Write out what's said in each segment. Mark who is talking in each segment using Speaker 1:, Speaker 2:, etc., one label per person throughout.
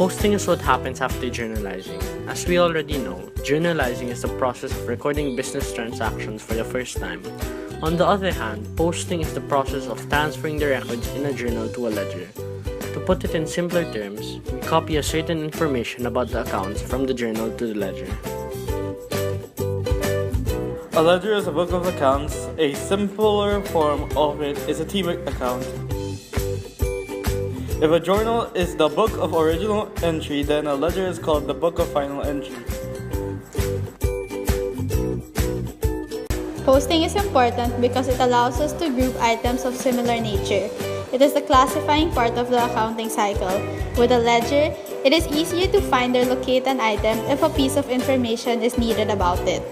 Speaker 1: Posting is what happens after journalizing. As we already know, journalizing is the process of recording business transactions for the first time. On the other hand, posting is the process of transferring the records in a journal to a ledger. To put it in simpler terms, we copy a certain information about the accounts from the journal to the ledger.
Speaker 2: A ledger is a book of accounts. A simpler form of it is a T-book account. If a journal is the book of original entry, then a ledger is called the book of final entry.
Speaker 3: Posting is important because it allows us to group items of similar nature. It is the classifying part of the accounting cycle. With a ledger, it is easier to find or locate an item if a piece of information is needed about it.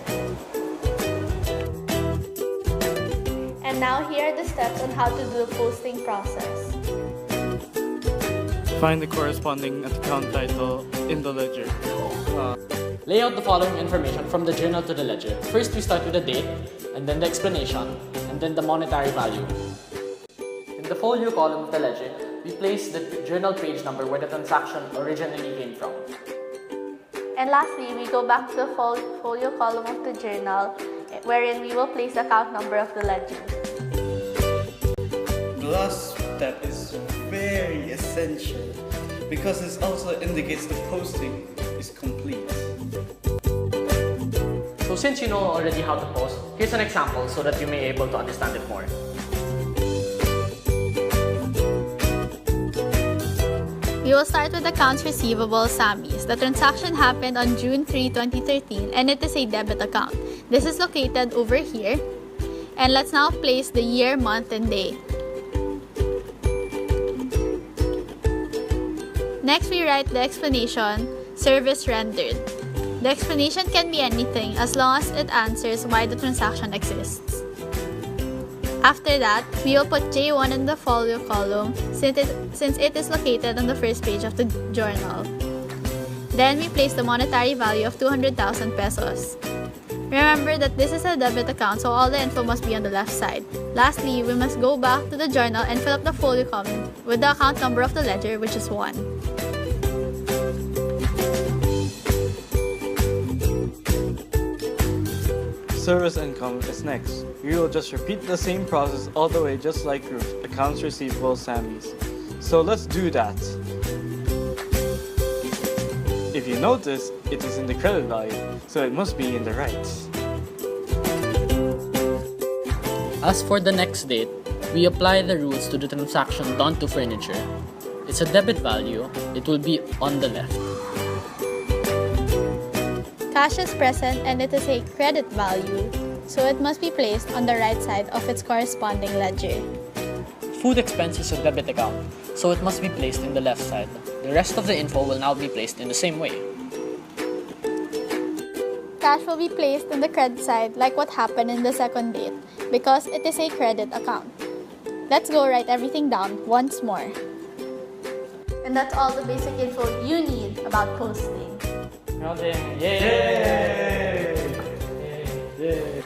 Speaker 3: And now here are the steps on how to do the posting process.
Speaker 2: Find the corresponding account title in the ledger.
Speaker 4: Lay out the following information from the journal to the ledger. First, we start with the date, and then the explanation, and then the monetary value. In the folio column of the ledger, we place the journal page number where the transaction originally came from.
Speaker 3: And lastly, we go back to the folio column of the journal, wherein we will place the account number of the ledger.
Speaker 5: The last step is very essential because this also indicates the posting is complete.
Speaker 4: So since you know already how to post, here's an example so that you may be able to understand it more.
Speaker 3: We will start with accounts receivable Sammie's. The transaction happened on June 3, 2013 and it is a debit account. This is located over here. And let's now place the year, month, and day. Next, we write the explanation, service rendered. The explanation can be anything as long as it answers why the transaction exists. After that, we will put J1 in the folio column since it is located on the first page of the journal. Then we place the monetary value of 200,000 pesos. Remember that this is a debit account, so all the info must be on the left side. Lastly, we must go back to the journal and fill up the folio column with the account number of the ledger, which is 1.
Speaker 2: Service income is next. We will just repeat the same process all the way just like group accounts receivable Sammie's. So let's do that. If you notice, it is in the credit value, so it must be in the right.
Speaker 4: As for the next date, we apply the rules to the transaction done to furniture. It's a debit value, it will be on the left.
Speaker 3: Cash is present and it is a credit value, so it must be placed on the right side of its corresponding ledger.
Speaker 4: Food expense is a debit account, so it must be placed in the left side. The rest of the info will now be placed in the same way.
Speaker 3: Cash will be placed in the credit side like what happened in the second date because it is a credit account. Let's go write everything down once more. And that's all the basic info you need about posting.
Speaker 4: Yay! Yay! Yay!